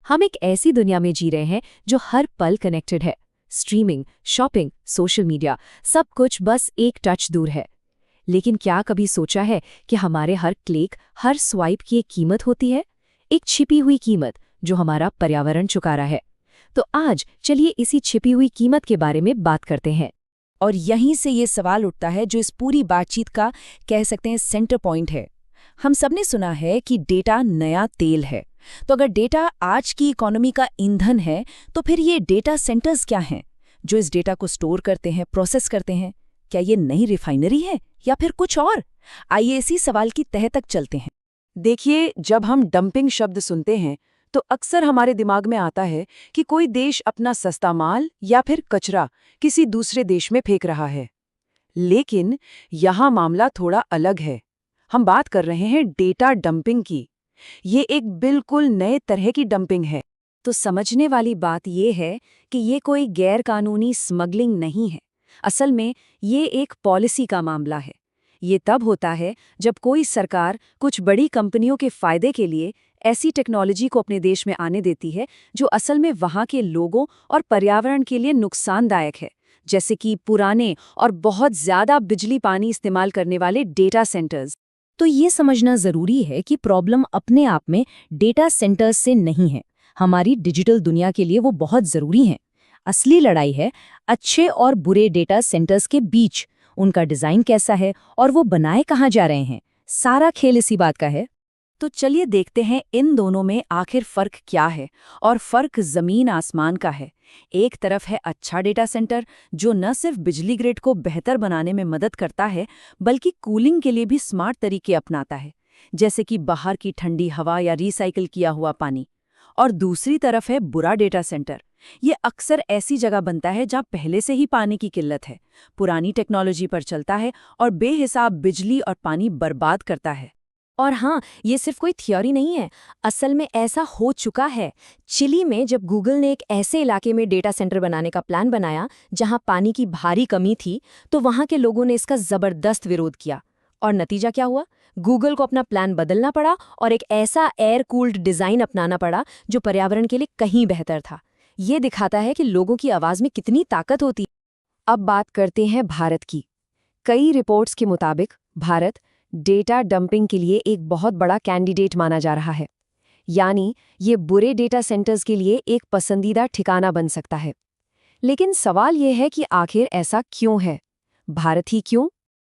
हम एक ऐसी दुनिया में जी रहे हैं जो हर पल कनेक्टेड है। स्ट्रीमिंग, शॉपिंग, सोशल मीडिया, सब कुछ बस एक टच दूर है। लेकिन क्या कभी सोचा है कि हमारे हर क्लिक, हर स्वाइप की एक कीमत होती है? एक छिपी हुई कीमत जो हमारा पर्यावरण चुका रहा है। तो आज चलिए इसी छिपी हुई कीमत के बारे में बात करते हैं। और यहीं से ये सवाल उठता है जो इस पूरी बातचीत का कह सकते हैं सेंटर पॉइंट है। हम सबने सुना है कि डेटा नया तेल है। तो अगर डेटा आज की इकोनॉमी का ईंधन है, तो फिर ये डेटा सेंटर्स क्या हैं जो इस डेटा को स्टोर करते हैं, प्रोसेस करते हैं? क्या ये नई रिफाइनरी है या फिर कुछ और? आइए इसी सवाल की तह तक चलते हैं। देखिए, जब हम डंपिंग शब्द सुनते हैं तो अक्सर हमारे दिमाग में आता है कि कोई देश अपना सस्ता माल या फिर कचरा किसी दूसरे देश में फेंक रहा है। लेकिन यहाँ मामला थोड़ा अलग है। हम बात कर रहे हैं डेटा डंपिंग की। ये एक बिल्कुल नए तरह की डंपिंग है। तो समझने वाली बात ये है कि ये कोई गैर कानूनी स्मगलिंग नहीं है। असल में ये एक पॉलिसी का मामला है। ये तब होता है जब कोई सरकार कुछ बड़ी कंपनियों के फायदे के लिए ऐसी टेक्नोलॉजी को अपने देश में आने देती है जो असल में वहाँ के लोगों और पर्यावरण के लिए नुकसानदायक है, जैसे कि पुराने और बहुत ज़्यादा बिजली पानी इस्तेमाल करने वाले डेटा सेंटर्स। तो ये समझना जरूरी है कि प्रॉब्लम अपने आप में डेटा सेंटर्स से नहीं है। हमारी डिजिटल दुनिया के लिए वो बहुत जरूरी हैं। असली लड़ाई है अच्छे और बुरे डेटा सेंटर्स के बीच। उनका डिजाइन कैसा है और वो बनाए कहाँ जा रहे हैं, सारा खेल इसी बात का है। तो चलिए देखते हैं इन दोनों में आखिर फर्क क्या है। और फर्क जमीन आसमान का है। एक तरफ है अच्छा डेटा सेंटर जो न सिर्फ बिजली ग्रिड को बेहतर बनाने में मदद करता है, बल्कि कूलिंग के लिए भी स्मार्ट तरीके अपनाता है, जैसे कि बाहर की ठंडी हवा या रिसाइकिल किया हुआ पानी। और दूसरी तरफ है बुरा डेटा सेंटर। ये अक्सर ऐसी जगह बनता है जहाँ पहले से ही पानी की किल्लत है, पुरानी टेक्नोलॉजी पर चलता है और बेहिसाब बिजली और पानी बर्बाद करता है। और हाँ, ये सिर्फ कोई थ्योरी नहीं है, असल में ऐसा हो चुका है। चिली में जब गूगल ने एक ऐसे इलाके में डेटा सेंटर बनाने का प्लान बनाया जहां पानी की भारी कमी थी, तो वहां के लोगों ने इसका जबरदस्त विरोध किया। और नतीजा क्या हुआ? गूगल को अपना प्लान बदलना पड़ा और एक ऐसा एयर कूल्ड डिज़ाइन अपनाना पड़ा जो पर्यावरण के लिए कहीं बेहतर था। ये दिखाता है कि लोगों की आवाज़ में कितनी ताकत होती है। अब बात करते हैं भारत की। कई रिपोर्ट्स के मुताबिक भारत डेटा डंपिंग के लिए एक बहुत बड़ा कैंडिडेट माना जा रहा है। यानी ये बुरे डेटा सेंटर्स के लिए एक पसंदीदा ठिकाना बन सकता है। लेकिन सवाल ये है कि आखिर ऐसा क्यों है? भारत ही क्यों?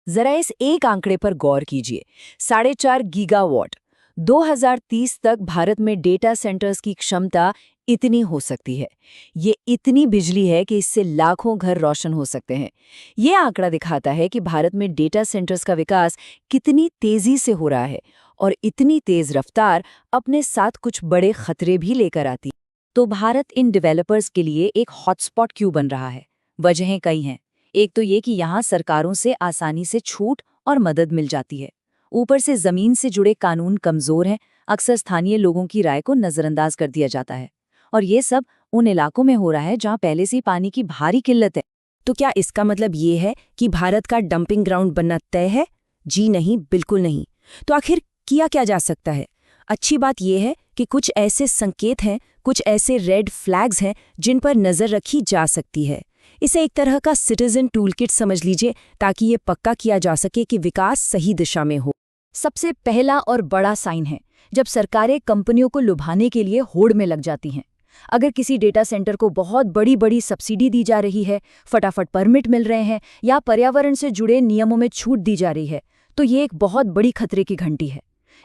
जरा इस एक आंकड़े पर गौर कीजिए, 4.5 गीगावाट। 2030 तक भारत में डेटा सेंटर्स की क्षमता इतनी हो सकती है। ये इतनी बिजली है कि इससे लाखों घर रोशन हो सकते हैं। ये आंकड़ा दिखाता है कि भारत में डेटा सेंटर्स का विकास कितनी तेजी से हो रहा है, और इतनी तेज रफ्तार अपने साथ कुछ बड़े खतरे भी लेकर आती। तो भारत इन डेवलपर्स के लिए एक हॉटस्पॉट क्यों बन रहा है? वजहें कई हैं। एक तो ये कि यहाँ सरकारों से आसानी से छूट और मदद मिल जाती है। ऊपर से जमीन से जुड़े कानून कमजोर हैं, अक्सर स्थानीय लोगों की राय को नजरअंदाज कर दिया जाता है। और ये सब उन इलाकों में हो रहा है जहाँ पहले से ही पानी की भारी किल्लत है। तो क्या इसका मतलब ये है कि भारत का डंपिंग ग्राउंड बनना तय है? जी नहीं, बिल्कुल नहीं। तो आखिर किया क्या जा सकता है? अच्छी बात यह है कि कुछ ऐसे संकेत हैं, कुछ ऐसे रेड फ्लैग्स हैं जिन पर नजर रखी जा सकती है। इसे एक तरह का सिटीजन टूलकिट समझ लीजिए, ताकि ये पक्का किया जा सके कि विकास सही दिशा में हो। सबसे पहला और बड़ा साइन है जब सरकारें कंपनियों को लुभाने के लिए होड़ में लग जाती हैं। अगर किसी डेटा सेंटर को बहुत बड़ी बड़ी सब्सिडी दी जा रही है, फटाफट परमिट मिल रहे हैं या पर्यावरण से जुड़े नियमों में छूट दी जा रही है, तो ये एक बहुत बड़ी खतरे की घंटी है।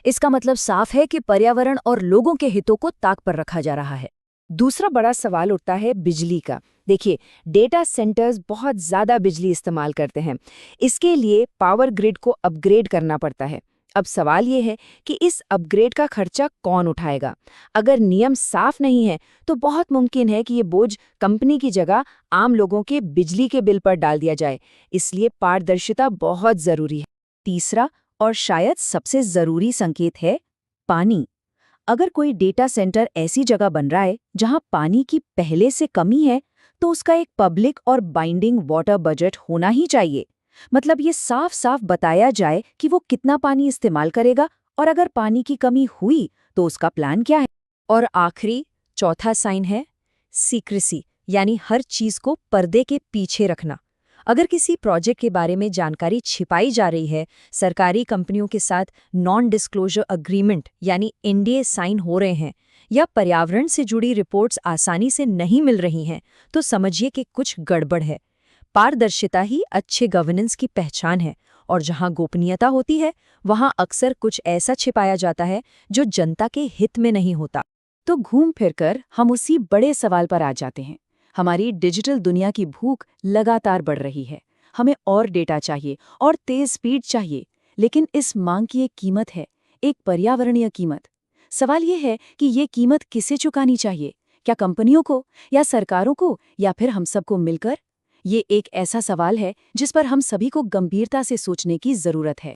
इसका मतलब साफ है कि पर्यावरण और लोगों के हितों को ताक पर रखा जा रहा है। दूसरा बड़ा सवाल उठता है बिजली का। देखिए, डेटा सेंटर्स बहुत ज़्यादा बिजली इस्तेमाल करते हैं। इसके लिए पावर ग्रिड को अपग्रेड करना पड़ता है। अब सवाल ये है कि इस अपग्रेड का खर्चा कौन उठाएगा? अगर नियम साफ नहीं है तो बहुत मुमकिन है कि ये बोझ कंपनी की जगह आम लोगों के बिजली के बिल पर डाल दिया जाए। इसलिए पारदर्शिता बहुत ज़रूरी है। तीसरा और शायद सबसे ज़रूरी संकेत है पानी। अगर कोई डेटा सेंटर ऐसी जगह बन रहा है जहां पानी की पहले से कमी है, तो उसका एक पब्लिक और बाइंडिंग वाटर बजट होना ही चाहिए। मतलब ये साफ साफ बताया जाए कि वो कितना पानी इस्तेमाल करेगा, और अगर पानी की कमी हुई तो उसका प्लान क्या है। और आखिरी चौथा साइन है सीक्रेसी, यानी हर चीज को पर्दे के पीछे रखना। अगर किसी प्रोजेक्ट के बारे में जानकारी छिपाई जा रही है, सरकारी कंपनियों के साथ नॉन डिस्क्लोजर अग्रीमेंट यानी NDA साइन हो रहे हैं, या पर्यावरण से जुड़ी रिपोर्ट्स आसानी से नहीं मिल रही हैं, तो समझिए कि कुछ गड़बड़ है। पारदर्शिता ही अच्छे गवर्नेंस की पहचान है, और जहां गोपनीयता होती है वहां अक्सर कुछ ऐसा छिपाया जाता है जो जनता के हित में नहीं होता। तो घूम फिरकर हम उसी बड़े सवाल पर आ जाते हैं। हमारी डिजिटल दुनिया की भूख लगातार बढ़ रही है। हमें और डेटा चाहिए और तेज स्पीड चाहिए, लेकिन इस मांग की एक कीमत है, एक पर्यावरणीय कीमत। सवाल ये है कि ये कीमत किसे चुकानी चाहिए? क्या कंपनियों को, या सरकारों को, या फिर हम सबको मिलकर? ये एक ऐसा सवाल है जिस पर हम सभी को गंभीरता से सोचने की जरूरत है।